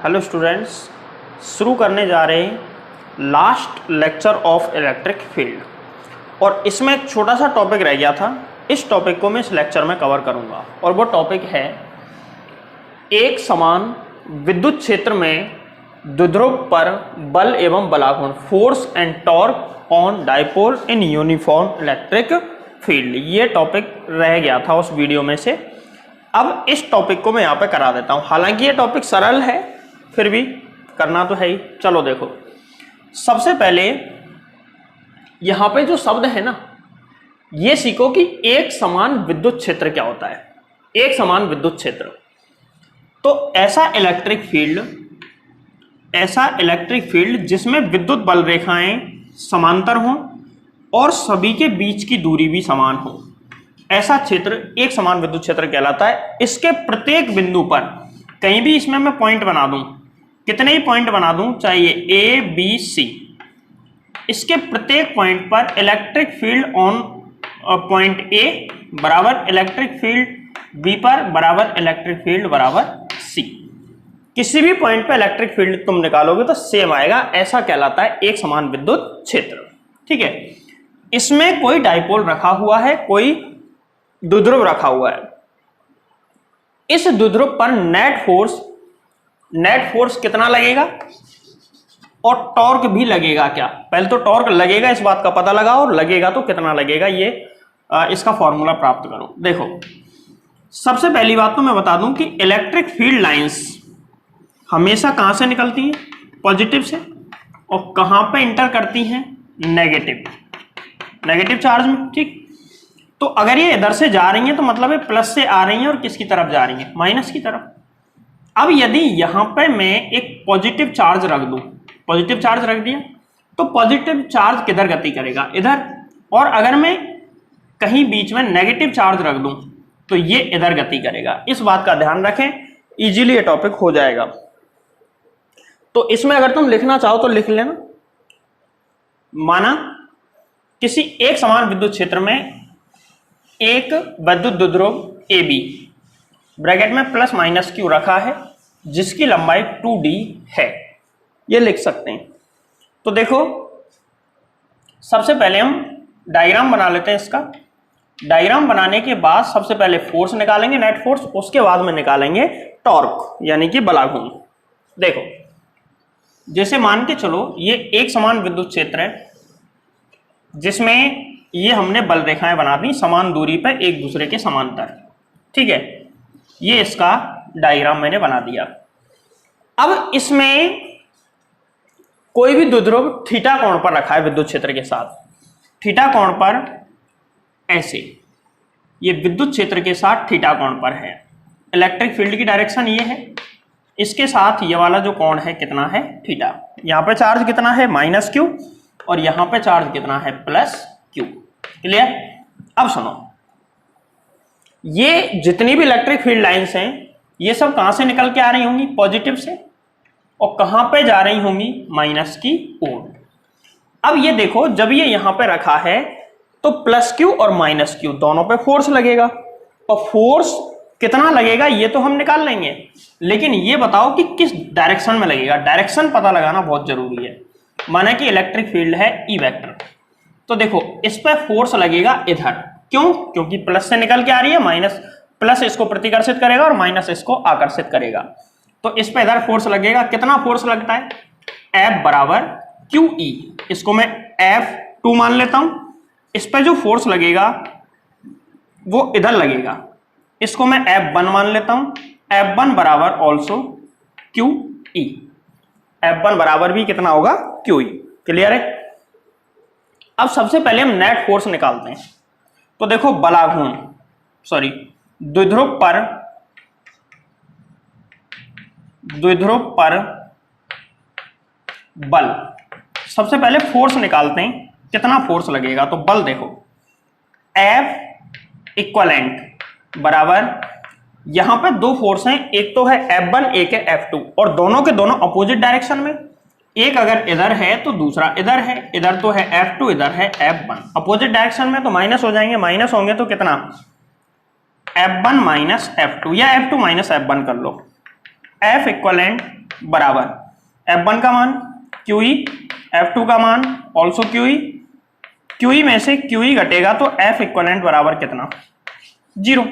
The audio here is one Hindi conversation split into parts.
हेलो स्टूडेंट्स, शुरू करने जा रहे हैं last lecture of electric field. और इसमें एक छोटा सा टॉपिक रह गया था। इस टॉपिक को मैं इस लेक्चर में कवर करूंगा और वो टॉपिक है एक समान विद्युत क्षेत्र में द्विध्रुव पर बल एवं बलाघूर्ण, force and torque on dipole in uniform electric field. ये टॉपिक रह गया था उस वीडियो में से। अब इस टॉपिक को मैं यहाँ पे करा देता हूँ। हालांकि ये टॉपिक सरल है, फिर भी करना तो है ही। चलो देखो, सबसे पहले यहाँ पे जो शब्द है ना, ये सीखो कि एक समान विद्युत क्षेत्र क्या होता है। एक समान विद्युत क्षेत्र तो ऐसा इलेक्ट्रिक फील्ड जिसमें विद्युत बल रेखाएं समांतर हों और सभी के बीच की दूरी भी समान हो, ऐसा क्षेत्र एक समान विद्युत क्षेत्र कहलाता है। इसके प्रत्येक बिंदु पर कहीं भी इसमें मैं पॉइंट बना दूं, कितने ही पॉइंट बना दूं, चाहिए ए बी सी, इसके प्रत्येक पॉइंट पर electric field on point A बराबर इलेक्ट्रिक फील्ड बी पर बराबर इलेक्ट्रिक फील्ड बराबर सी। किसी भी पॉइंट पर इलेक्ट्रिक फील्ड तुम निकालोगे तो सेम आएगा। ऐसा कहलाता है एक समान विद्युत क्षेत्र। ठीक है, इसमें कोई डाइपोल रखा हुआ है, कोई द्विध्रुव रखा हुआ है। इस द्विध्रुव पर नेट फोर्स कितना लगेगा और टॉर्क भी लगेगा क्या। पहले तो टॉर्क लगेगा, इस बात का पता लगाओ, और लगेगा तो कितना लगेगा, ये इसका फॉर्मूला प्राप्त करो। देखो, सबसे पहली बात तो मैं बता दूं कि इलेक्ट्रिक फील्ड लाइंस हमेशा कहां से निकलती हैं, पॉजिटिव से, और कहां पे इंटर करती हैं, नेगेटिव चार्ज में। ठीक, तो अगर ये इधर से जा रही हैं तो मतलब है प्लस से आ रही हैं, और किसकी तरफ जा रही हैं, माइनस की तरफ। अब यदि यहां पे मैं एक पॉजिटिव चार्ज रख दूं, पॉजिटिव चार्ज रख दिया, तो पॉजिटिव चार्ज किधर गति करेगा, इधर। और अगर मैं कहीं बीच में नेगेटिव चार्ज रख दूं तो ये इधर गति करेगा। इस बात का ध्यान रखें, इजीली ये टॉपिक हो जाएगा। तो इसमें अगर तुम लिखना चाहो तो लिख लेना। माना किसी एक समान विद्युत क्षेत्र में एक विद्युत द्विध्रुव ए बी, ब्रैकेट में प्लस माइनस क्यू रखा है, जिसकी लंबाई 2d है, ये लिख सकते हैं। तो देखो, सबसे पहले हम डायग्राम बना लेते हैं इसका। डायग्राम बनाने के बाद सबसे पहले फोर्स निकालेंगे, नेट फोर्स, उसके बाद में निकालेंगे टॉर्क यानी कि बलाघूर्ण। देखो, जैसे मान के चलो ये एक समान विद्युत क्षेत्र है जिसमें ये हमने बल रेखाएं बना दी समान दूरी पर एक दूसरे के समांतर। ठीक है, ये इसका डायग्राम मैंने बना दिया। अब इसमें कोई भी द्विध्रुव थीटा कोण पर रखा है विद्युत क्षेत्र के साथ, थीटा कोण पर ऐसे, ये विद्युत क्षेत्र के साथ थीटा कोण पर है। इलेक्ट्रिक फील्ड की डायरेक्शन ये है, इसके साथ ये वाला जो कोण है कितना है, थीटा। यहाँ पे चार्ज कितना है, माइनस क्यू, और यहाँ पे चार्ज कितना है, प्लस क्यू। क्लियर। अब सुनो, ये जितनी भी इलेक्ट्रिक फील्ड लाइंस हैं, ये सब कहां से निकल के आ रही होंगी, पॉजिटिव से, और कहां पे जा रही होंगी, माइनस की ओर। अब ये देखो, जब ये यहां पे रखा है तो प्लस क्यू और माइनस क्यू दोनों पे फोर्स लगेगा, और फोर्स कितना लगेगा ये तो हम निकाल लेंगे, लेकिन ये बताओ कि किस डायरेक्शन में लगेगा। डायरेक्शन पता लगाना बहुत जरूरी है। माना कि इलेक्ट्रिक फील्ड है ई वेक्टर, तो देखो इस पे फोर्स लगेगा इधर। क्यों? क्योंकि प्लस से निकल के आ रही है, माइनस प्लस इसको प्रतिकर्षित करेगा और माइनस इसको आकर्षित करेगा। तो इस पे इधर फोर्स लगेगा। कितना फोर्स लगता है, F बराबर QE। इसको मैं F2 मान लेता हूं। इस पे जो फोर्स लगेगा वो इधर लगेगा, इसको मैं F1 मान लेता हूं। F1 बराबर ऑल्सो QE। F1 बराबर भी कितना होगा, QE। क्लियर है। अब सबसे पहले हम नेट फोर्स निकालते हैं। तो देखो, द्विध्रुव पर बल, सबसे पहले फोर्स निकालते हैं, कितना फोर्स लगेगा। तो बल देखो, F इक्वलेंट बराबर, यहां पे दो फोर्स हैं, एक तो है F1, एक है F2, और दोनों के दोनों अपोजिट डायरेक्शन में। एक अगर इधर है तो दूसरा इधर है, इधर तो है F2, इधर है F1। अपोजिट डायरेक्शन में तो माइनस हो जाएंगे, माइनस होंगे तो कितना, F1 माइनस F2, या F2 माइनस F1 कर लो। F इक्वलेंट बराबर F1 का मान QE, F2 का मान ऑल्सो QE, QE में से QE घटेगा तो F इक्वलेंट बराबर कितना, 0।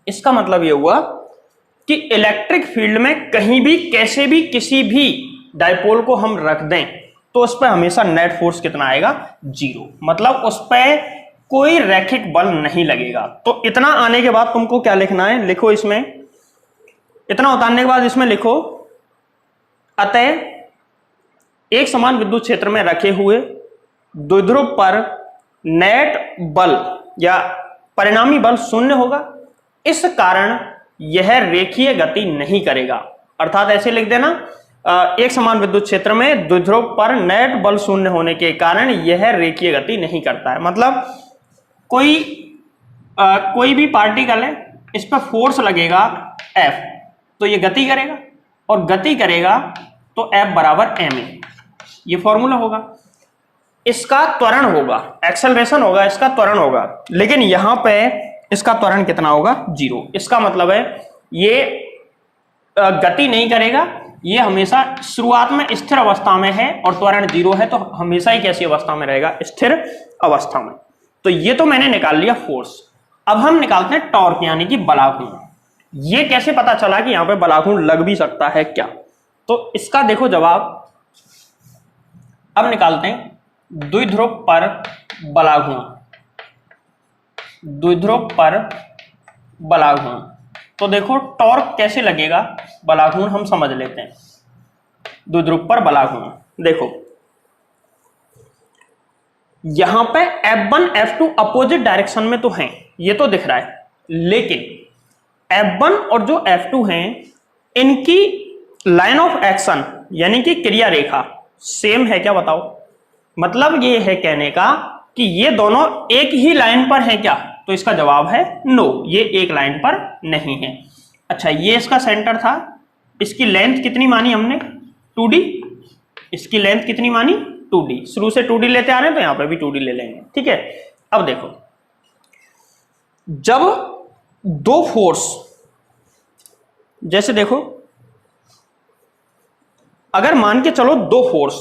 इसका मतलब ये हुआ कि इलेक्ट्रिक फील्ड में कहीं भी कैसे भी किसी भी डायपोल को हम रख दें तो उस पर हमेशा नेट फोर्स कितना आएगा, 0। मतलब उस पर कोई रैखिक बल नहीं लगेगा। तो इतना आने के बाद तुमको क्या लिखना है, लिखो इसमें, इतना उतारने के बाद इसमें लिखो, अतः एक समान विद्युत क्षेत्र में रखे हुए द्विध्रुव पर नेट बल या परिणामी बल शून्य होगा, इस कारण यह रेखीय गति नहीं करेगा। अर्थात ऐसे लिख देना, एक समान विद्युत क्षेत्र में द्विध्रुव पर नेट बल शून्य होने के कारण यह रेखीय गति नहीं करता है। मतलब कोई भी पार्टिकल है, इस पर फोर्स लगेगा F, तो ये गति करेगा, और गति करेगा तो F बराबर ma, ये फॉर्मूला होगा। इसका त्वरण होगा, एक्सेलरेशन होगा, इसका त्वरण होगा, लेकिन यहां पे इसका त्वरण कितना होगा, 0। इसका मतलब है ये गति नहीं करेगा, ये हमेशा शुरुआत में स्थिर अवस्था में है, और त्वरण 0 है, तो हमेशा ही कैसी अवस्था में रहेगा, स्थिर अवस्था में। तो ये तो मैंने निकाल लिया फोर्स। अब हम निकालते हैं टॉर्क यानी कि बलाघूर्ण। ये कैसे पता चला कि यहां पे बलाघूर्ण लग भी सकता है क्या, तो इसका देखो जवाब। अब निकालते हैं द्विध्रुव पर बलाघूर्ण, द्विध्रुव पर बलाघूर्ण। तो देखो टॉर्क कैसे लगेगा बलाघूर्ण हम समझ लेते हैं। द्विध्रुव पर बलाघूर्ण देखो, यहां पे F1 F2 अपोजिट डायरेक्शन में तो हैं, ये तो दिख रहा है, लेकिन F1 और जो F2 हैं इनकी लाइन ऑफ एक्शन यानी कि क्रिया रेखा सेम है क्या, बताओ। मतलब ये है कहने का कि ये दोनों एक ही लाइन पर हैं क्या, तो इसका जवाब है नो, ये एक लाइन पर नहीं है। अच्छा, ये इसका सेंटर था, इसकी लेंथ कितनी मानी हमने, 2D, इसकी लेंथ कितनी मानी, 2D। शुरू से 2D लेते आ रहे हैं तो यहां पे भी 2D ले लेंगे, ठीक है। अब देखो, जब दो फोर्स, जैसे देखो अगर मान के चलो दो फोर्स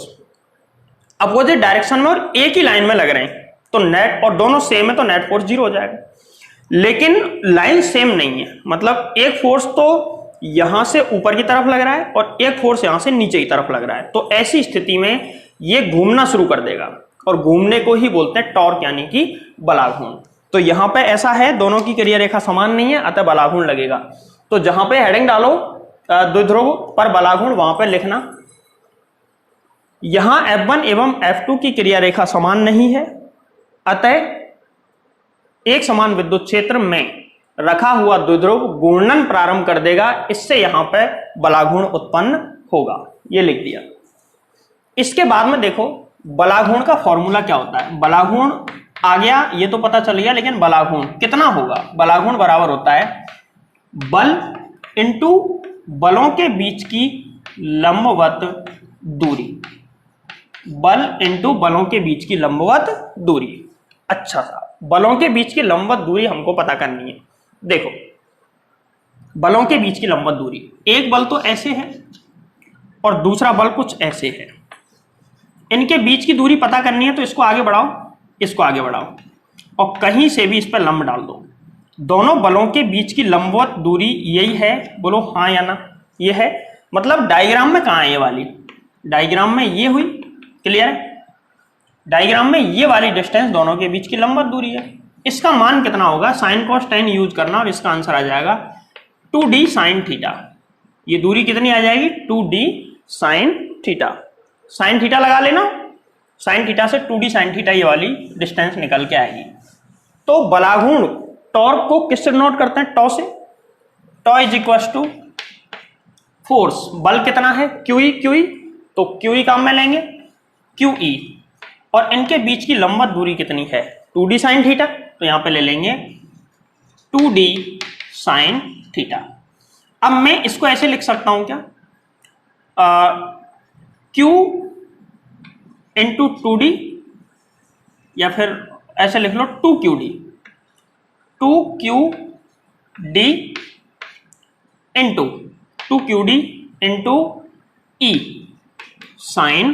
अपोजिट डायरेक्शन में और एक ही लाइन में लग रहे हैं तो नेट, और दोनों सेम है तो नेट फोर्स 0 हो जाएगा। लेकिन लाइन सेम नहीं है, मतलब एक फोर्स तो यहां से ऊपर की तरफ लग रहा है और एक फोर्स यहां से नीचे की तरफ लग रहा है, तो ऐसी स्थिति में ये घूमना शुरू कर देगा, और घूमने को ही बोलते हैं टॉर्क यानी कि बलाघूर्ण। तो यहां पे ऐसा है, दोनों की क्रिया रेखा समान नहीं है, अतः बलाघूर्ण लगेगा। तो जहां पे हेडिंग डालो द्विध्रुव पर बलाघूर्ण, वहां पे लिखना यहां F1 एवं F2 की क्रिया रेखा समान नहीं है, अतः एक समान विद्युत क्षेत्र में रखा हुआ द्विध्रुव घूर्णन प्रारंभ कर देगा, इससे यहां पर बलाघूर्ण उत्पन्न होगा। ये लिख दिया। इसके बाद में देखो बलाघूर्ण का फॉर्मूला क्या होता है। बलाघूर्ण आ गया, ये तो पता चल गया, लेकिन बलाघूर्ण कितना होगा। बलाघूर्ण बराबर होता है बल इंटू बलों के बीच की लंबवत दूरी, बल इंटू बलों के बीच की लंबवत दूरी। अच्छा सा, बलों के बीच की लंबवत दूरी हमको पता करनी है। देखो बलों के बीच की लंबवत दूरी, एक बल तो ऐसे है और दूसरा बल कुछ ऐसे है, इनके बीच की दूरी पता करनी है, तो इसको आगे बढ़ाओ, इसको आगे बढ़ाओ, और कहीं से भी इस पर लंब डाल दो। दोनों बलों के बीच की लंबवत दूरी यही है, बोलो हाँ या ना। ये है, मतलब डायग्राम में कहाँ है ये वाली, डायग्राम में ये हुई, क्लियर है। डायग्राम में ये वाली डिस्टेंस दोनों के बीच की लंबवत दूरी है। इसका मान कितना होगा, साइन कॉस टेन यूज करना, और इसका आंसर आ जाएगा 2d साइन थीटा। ये दूरी कितनी आ जाएगी, 2d sine theta. Sine theta लगा लेना, साइन थीटा से 2d साइन थीटा ये वाली डिस्टेंस निकल के आएगी। तो बलाघूर्ण टॉर्क को किससे नोट करते हैं, टॉ से। Tau is equal to force, बल कितना है QE, QE, तो QE काम में लेंगे QE, और इनके बीच की लंबवत दूरी कितनी है 2d साइन थीटा, तो यहां पे ले लेंगे 2d साइन थीटा। अब मैं इसको ऐसे लिख सकता हूं क्या, Q इंटू 2d, या फिर ऐसे लिख लो 2QD, 2QD into 2QD into E sine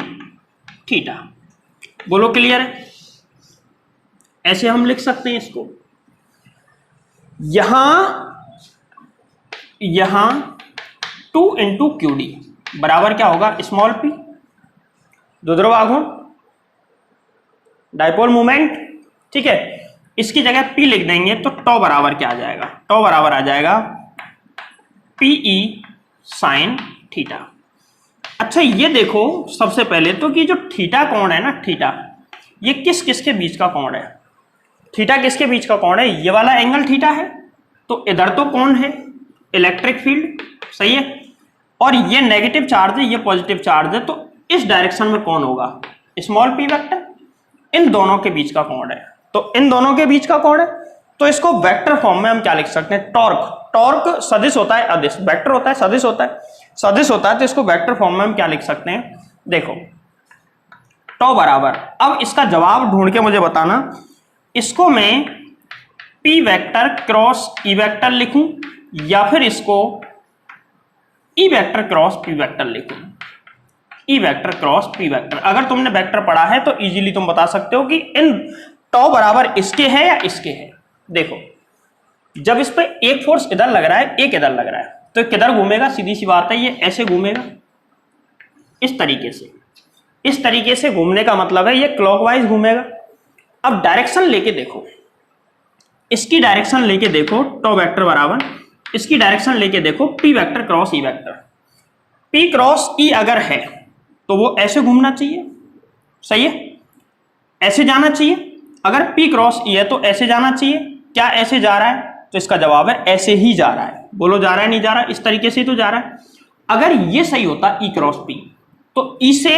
theta. बोलो क्लियर है? ऐसे हम लिख सकते हैं इसको। यहां 2 इंटू क्यू डी बराबर क्या होगा? स्मॉल पी, द्विध्रुव आघूर्ण, डायपोल मोमेंट, ठीक है। इसकी जगह P लिख देंगे तो टॉ बराबर क्या आ जाएगा? टॉ बराबर आ जाएगा PE साइन थीटा। अच्छा ये देखो सबसे पहले तो कि जो थीटा कोण है ना, थीटा, ये किस किस के बीच का कोण है? थीटा किसके बीच का कोण है? ये वाला एंगल थीटा है, तो इधर तो कोण है इलेक्ट्रिक फील्ड, सही है। और ये नेगेटिव चार्ज है, ये पॉजिटिव चार्ज है, तो इस डायरेक्शन में कौन होगा? Small p vector. इन दोनों के बीच का कोण है, तो इन दोनों के बीच का कोण है, तो इसको वेक्टर फॉर्म में हम क्या लिख सकते हैं? टॉर्क। टॉर्क सदिश होता है अदिश, वेक्टर होता है सदिश होता है, सदिश होता है, तो इसको वेक्टर फॉर्म में हम क्या लिख सकते हैं? देखो टॉ बराबर, अब इसका जवाब ढूंढ के मुझे बताना, इसको मैं p vector cross e vector लिखूं या फिर इसको e vector cross p vector लिखूं? e vector cross p vector. अगर तुमने वेक्टर पढ़ा है तो इजीली तुम बता सकते हो कि इन टॉ बराबर इसके है या इसके है। देखो जब इस पे एक फोर्स इधर लग रहा है, एक इधर लग रहा है, तो किधर घूमेगा? सीधी सी बात है, ये ऐसे घूमेगा, इस तरीके से। इस तरीके से घूमने का मतलब है ये क्लॉकवाइज घूमेगा। अब डायरेक्शन लेके देखो, इसकी डायरेक्शन लेके देखो, टॉ वेक्टर बराबर इसकी डायरेक्शन लेके देखो, p vector cross e vector. p cross e अगर है तो वो ऐसे घूमना चाहिए, सही है, ऐसे जाना चाहिए। अगर p क्रॉस e है तो ऐसे जाना चाहिए। क्या ऐसे जा रहा है? तो इसका जवाब है ऐसे ही जा रहा है। बोलो जा रहा है नहीं जा रहा है? इस तरीके से तो जा रहा है। अगर ये सही होता e क्रॉस p, तो e से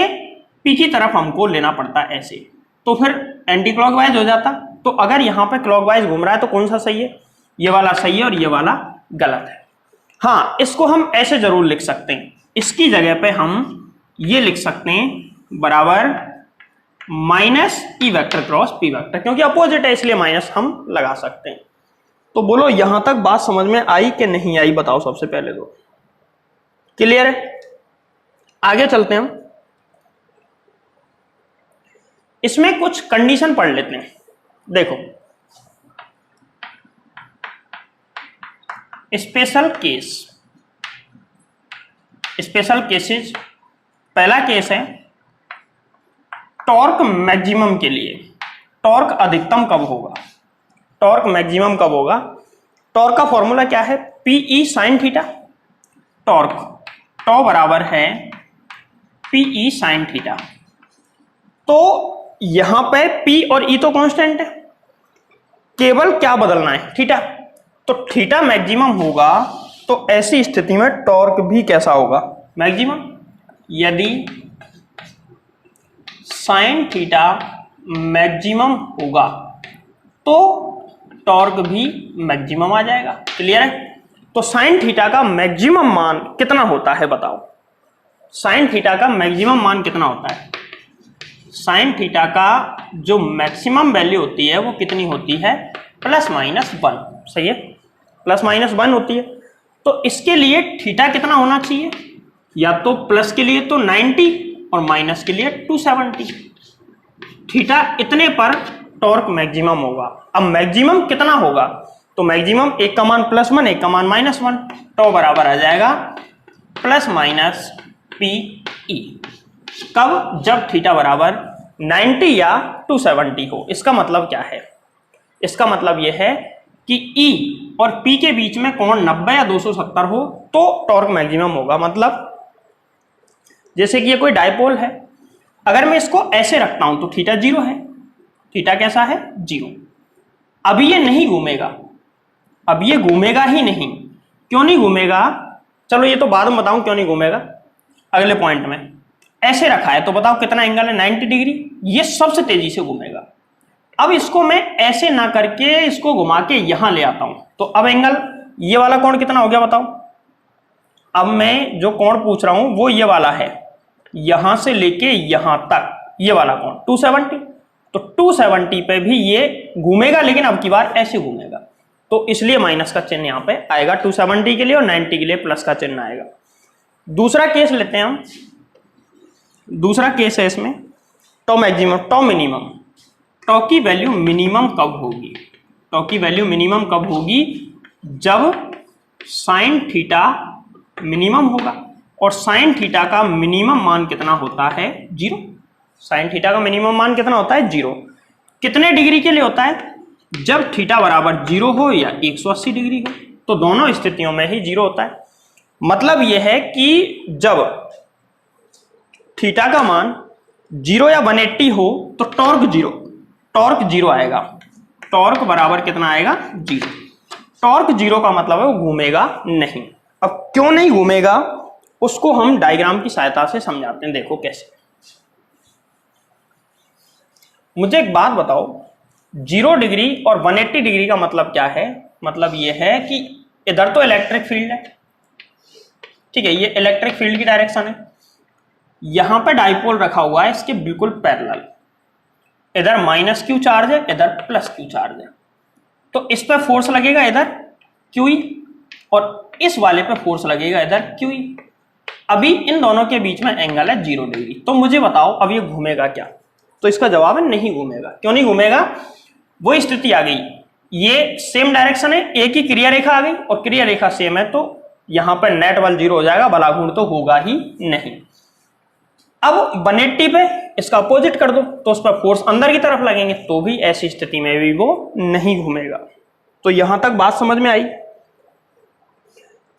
p की तरफ हमको लेना पड़ता है ऐसे, तो फिर एंटी क्लॉकवाइज हो जाता। तो अगर यहाँ पे क्लॉकवाइज घूम रहा है तो कौन सा सही है? ये वाला सही है और ये वाला गलत है। हाँ, इसको हम ऐसे जरूर लिख सकते हैं, इसकी जगह पे हम ये लिख सकते हैं बराबर minus E vector cross P vector, क्योंकि अपोजिट है इसलिए माइनस हम लगा सकते हैं। तो बोलो यहां तक बात समझ में आई कि नहीं आई? बताओ सबसे पहले तो। क्लियर है? आगे चलते हैं हम, इसमें कुछ कंडीशन पढ़ लेते हैं। देखो स्पेशल केस, स्पेशल केसेस। पहला केस है टॉर्क मैक्सिमम के लिए। टॉर्क अधिकतम कब होगा? टॉर्क मैक्सिमम कब होगा? टॉर्क का फॉर्मूला क्या है? PE sine theta. टॉर्क टॉ बराबर है PE साइन थीटा। तो यहां पे P और E तो कांस्टेंट है, केवल क्या बदलना है? थीटा। तो थीटा मैक्सिमम होगा, तो ऐसी स्थिति में टॉर्क भी कैसा होगा? मैक्सिमम। यदि साइन थीटा मैक्सिमम होगा तो टॉर्क भी मैक्सिमम आ जाएगा। क्लियर है? तो साइन थीटा का मैक्सिमम मान कितना होता है बताओ? साइन थीटा का मैक्सिमम मान कितना होता है? साइन थीटा का जो मैक्सिमम वैल्यू होती है वो कितनी होती है? +-1। सही है, +-1 होती है। तो इसके लिए थीटा कितना होना चाहिए? या तो प्लस के लिए तो 90 और माइनस के लिए 270। थीटा इतने पर टॉर्क मैक्सिमम होगा। अब मैक्सिमम कितना होगा? तो मैक्सिमम एक का मान +1, एक का मान -1, तो बराबर आ जाएगा ±PE। कब? जब थीटा बराबर 90 या 270 हो। इसका मतलब क्या है? इसका मतलब यह है कि E और P के बीच में कोण 90 या 270 हो तो टॉर्क मैक्सिमम होगा। मतलब जैसे कि ये कोई डायपोल है, अगर मैं इसको ऐसे रखता हूं तो थीटा 0 है। थीटा कैसा है? 0। अभी ये नहीं घूमेगा, अब ये घूमेगा ही नहीं। क्यों नहीं घूमेगा? चलो ये तो बाद में बताऊं क्यों नहीं घूमेगा, अगले पॉइंट में। ऐसे रखा है तो बताओ कितना एंगल है? 90 डिग्री। ये सबसे तेजी से घूमेगा। अब इसको मैं ऐसे ना करके इसको घुमा के यहां ले आता हूं, तो अब एंगल ये वाला कोण कितना हो गया बताओ? अब मैं जो कोण पूछ रहा हूं वो ये वाला है, यहां से लेके यहां तक ये वाला कोण 270। तो 270 पे भी ये घूमेगा, लेकिन अब की बार ऐसे घूमेगा, तो इसलिए माइनस का चिन्ह यहां पे आएगा 270 के लिए, और 90 के लिए प्लस का चिन्ह आएगा। दूसरा केस लेते हैं हम, दूसरा केस है इसमें टॉ मैक्सिमम टॉ मिनिमम। टॉ की वैल्यू मिनिमम कब होगी? टॉ की वैल्यू मिनिमम कब होगी? जब साइन थीटा मिनिमम होगा, और साइन थीटा का मिनिमम मान कितना होता है? 0। साइन थीटा का मिनिमम मान कितना होता है? 0। कितने डिग्री के लिए होता है? जब थीटा बराबर 0 हो या 180 डिग्री हो, तो दोनों स्थितियों में ही 0 होता है। मतलब यह है कि जब थीटा का मान 0 या 180 हो तो टॉर्क 0 आएगा। टॉर्क बराबर कितना आएगा? 0। टॉर्क 0 का मतलब है वो घूमेगा नहीं। अब क्यों नहीं घूमेगा उसको हम डायग्राम की सहायता से समझाते हैं। देखो कैसे। मुझे एक बात बताओ, 0 डिग्री और 180 डिग्री का मतलब क्या है? मतलब ये है कि इधर तो इलेक्ट्रिक फील्ड है, ठीक है, ये इलेक्ट्रिक फील्ड की डायरेक्शन है। यहां पे डाइपोल रखा हुआ है इसके बिल्कुल पैरेलल, इधर -q चार्ज है, इधर +q चार्ज है। तो इस पर फोर्स लगेगा इधर QE, और इस वाले पे फोर्स लगेगा इधर QE। अभी इन दोनों के बीच में एंगल है 0 डिग्री। तो मुझे बताओ अब ये घूमेगा क्या? तो इसका जवाब है नहीं घूमेगा। क्यों नहीं घूमेगा? वो स्थिति आ गई, ये सेम डायरेक्शन है, एक ही क्रिया रेखा आ गई, और क्रिया रेखा सेम है, तो यहां पर नेट बल 0 हो जाएगा, बलाघूर्ण तो होगा ही नहीं। अब 180 पे इसका अपोजिट कर दो तो उस पर फोर्स अंदर की तरफ लगेंगे, तो भी ऐसी स्थिति में भी वो नहीं घूमेगा। तो यहां तक बात समझ में आई?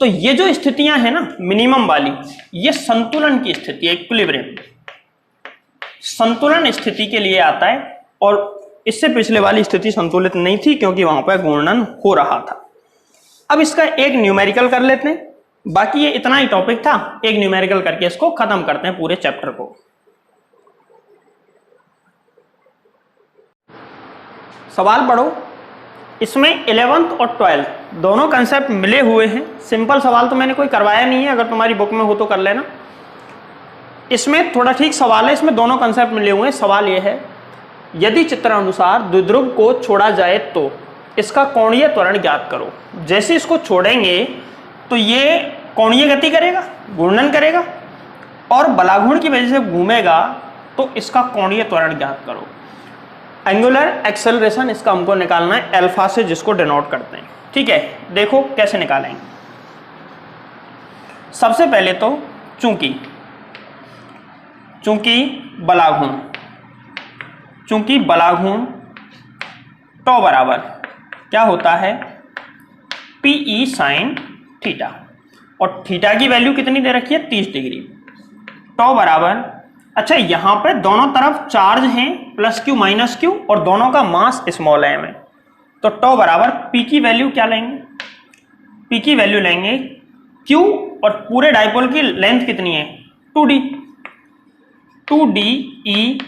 तो ये जो स्थितियां हैं ना मिनिमम वाली, ये संतुलन की स्थिति है, इक्विलिब्रियम, संतुलन स्थिति के लिए आता है। और इससे पिछले वाली स्थिति संतुलित नहीं थी क्योंकि वहां पर घूर्णन हो रहा था। अब इसका एक न्यूमेरिकल कर लेते हैं, बाकी ये इतना ही टॉपिक था, एक न्यूमेरिकल करके इसको खत्म करते हैं पूरे चैप्टर को। सवाल पढ़ो, इसमें 11th और 12th दोनों कंसेप्ट मिले हुए हैं। सिंपल सवाल तो मैंने कोई करवाया नहीं है, अगर तुम्हारी बुक में हो तो कर लेना। इसमें थोड़ा ठीक सवाल है, इसमें दोनों कंसेप्ट मिले हुए हैं। सवाल यह है, यदि चित्रानुसार द्विध्रुव को छोड़ा जाए तो इसका कोणीय त्वरण ज्ञात करो। जैसे इसको छोड़ेंगे तो ये कोणीय गति करेगा, घूर्णन करेगा, और बलाघूर्ण की वजह से घूमेगा, तो इसका कोणीय त्वरण ज्ञात करो। एंगुलर एक्सेलरेशन इसका हमको निकालना है अल्फा से, जिसको डिनोट करते हैं। ठीक है, देखो कैसे निकालेंगे। सबसे पहले तो चूंकि बलाघूर्ण टॉ बराबर क्या होता है? PE साइन थीटा, और थीटा की वैल्यू कितनी दे रखी है? 30 डिग्री। टॉ बराबर, अच्छा यहां पे दोनों तरफ चार्ज हैं +q -q, और दोनों का मास स्मॉल m है, तो टॉ बराबर P की वैल्यू क्या लेंगे? P की वैल्यू लेंगे Q, और पूरे डाइपोल की लेंथ कितनी है? 2d E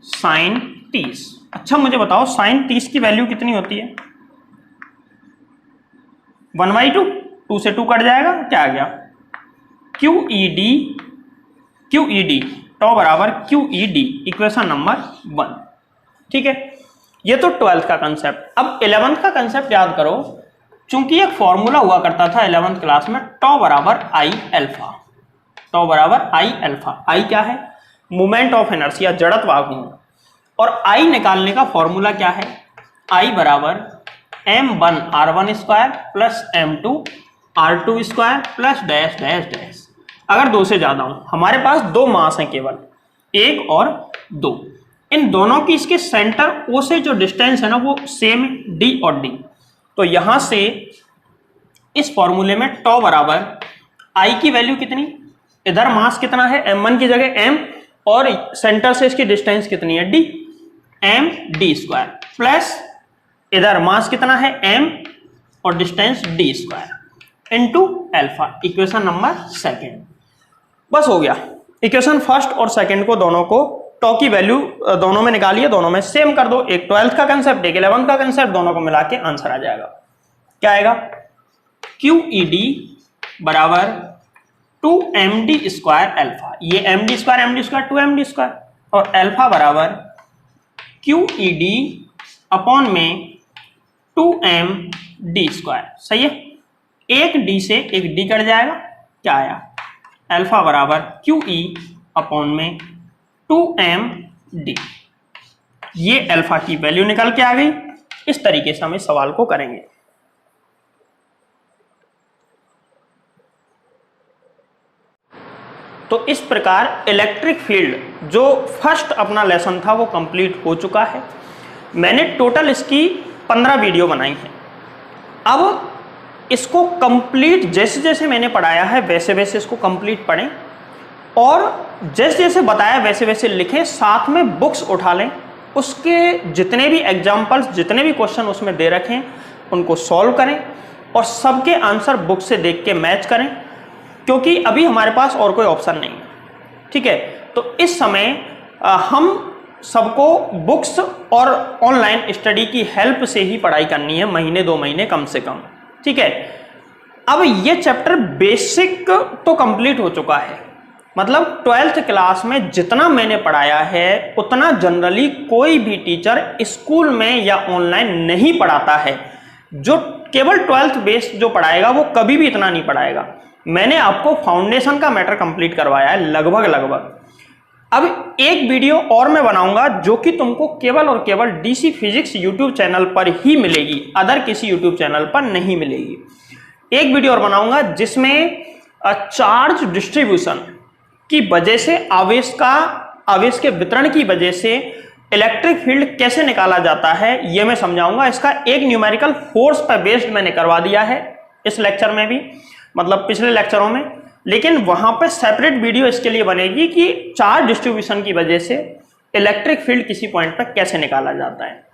sign 30। अच्छा मुझे बताओ साइन 30 की वैल्यू कितनी होती है? 1/2, 2 से 2 कट जाएगा, क्या आ गया? QED टॉ बराबर QED, इक्वेशन नंबर 1। ठीक है, ये तो 12th का कंसेप्ट। अब 11th का कंसेप्ट याद करो। चूंकि एक फॉर्मूला हुआ करता था 11th क्लास में, टॉ बराबर I अल्फा। टॉ बराबर I अल्फा। I क्या है? मोमेंट ऑफ इनर्शिया, जड़त्व आघूर्ण। और I निकालने का फॉर्मूला क्या है? I बराबर m1 r1 square plus m2 r2 square plus dash dash dash. अगर 2 से ज्यादा हो, हमारे पास 2 मास हैं केवल, 1 और 2, इन दोनों की इसके सेंटर O से जो डिस्टेंस है ना वो सेम है, D और D। तो यहां से इस फॉर्मूले में टॉ बराबर I की वैल्यू कितनी, इधर मास कितना है m1 की जगह m, और सेंटर से इसकी डिस्टेंस कितनी है D, md स्क्वायर, प्लस इधर मास कितना है m और distance d square into alpha, equation number 2। बस हो गया। इक्वेशन फर्स्ट और सेकंड को दोनों को टॉ की वैल्यू दोनों में निकालिए, दोनों में सेम कर दो। एक 12th का कंसेप्ट, एक 11th का कंसेप्ट, दोनों को मिला के आंसर आ जाएगा। क्या आएगा? QED बराबर 2md स्क्वायर अल्फा, ये md स्क्वायर 2md स्क्वायर, और अल्फा बराबर QED अपॉन में 2md स्क्वायर। सही है, एक d से एक d कट जाएगा, क्या आया? अल्फा बराबर QE अपॉन में 2md। ये अल्फा की वैल्यू निकल के आ गई। इस तरीके से हम इस सवाल को करेंगे। तो इस प्रकार इलेक्ट्रिक फील्ड जो फर्स्ट अपना लेसन था वो कंप्लीट हो चुका है। मैंने टोटल इसकी 15 वीडियो बनाई है। अब इसको कंप्लीट जैसे जैसे मैंने पढ़ाया है वैसे वैसे इसको कंप्लीट पढ़ें और जैसे जैसे बताया वैसे वैसे लिखें। साथ में बुक्स उठा लें, उसके जितने भी एग्जाम्पल्स, जितने भी क्वेश्चन उसमें दे रखें उनको सॉल्व करें और सबके आंसर बुक से देख के मैच करें, क्योंकि अभी हमारे पास और कोई ऑप्शन नहीं है। ठीक है, तो इस समय हम सबको बुक्स और ऑनलाइन स्टडी की हेल्प से ही पढ़ाई करनी है, महीने 2 महीने कम से कम। ठीक है, अब ये चैप्टर बेसिक तो कंप्लीट हो चुका है, मतलब 12th क्लास में जितना मैंने पढ़ाया है उतना जनरली कोई भी टीचर स्कूल में या ऑनलाइन नहीं पढ़ाता है। जो केवल 12th बेस्ड जो पढ़ाएगा वो कभी भी इतना नहीं पढ़ाएगा। मैंने आपको फाउंडेशन का मैटर कंप्लीट करवाया है लगभग। अब एक वीडियो और मैं बनाऊंगा जो कि तुमको केवल और केवल डीसी फिजिक्स यूट्यूब चैनल पर ही मिलेगी, अदर किसी यूट्यूब चैनल पर नहीं मिलेगी। एक वीडियो और बनाऊंगा जिसमें चार्ज डिस्ट्रीब्यूशन की वजह से आवेश के वितरण की वजह से इलेक्ट्रिक फील्ड कैसे निकाला जाता है ये मैं समझाऊंगा। इसका एक न्यूमेरिकल फोर्स पर बेस्ड मैंने करवा दिया है इस लेक्चर में भी, मतलब पिछले लेक्चरों में, लेकिन वहां पे सेपरेट वीडियो इसके लिए बनेगी कि चार्ज डिस्ट्रीब्यूशन की वजह से इलेक्ट्रिक फील्ड किसी पॉइंट पर कैसे निकाला जाता है।